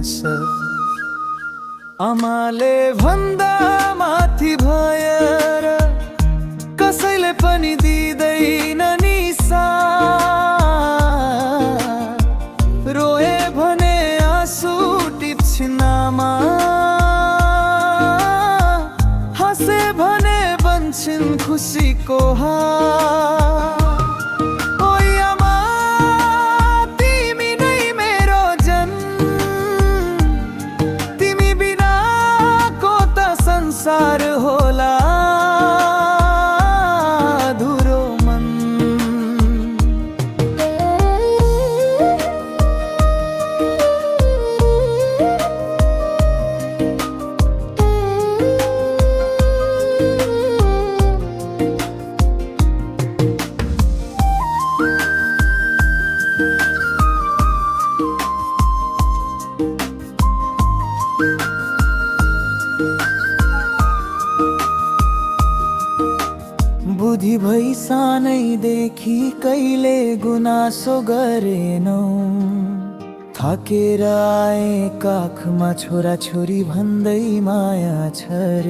गुनास आमाले भन्दा माथि भएर कसैले पनि दिँदैन नि साथ रोए भने आँसु टिप्छिन् आमा हाँसे भने बन्छिन् खुसीको हात संसार होला अधुरो मन बुद्धि भई सानैदेखि कहिले गुनासो गरेनौ थाकेर आए काखमा छोरा छोरी भन्दै माया छर्यो।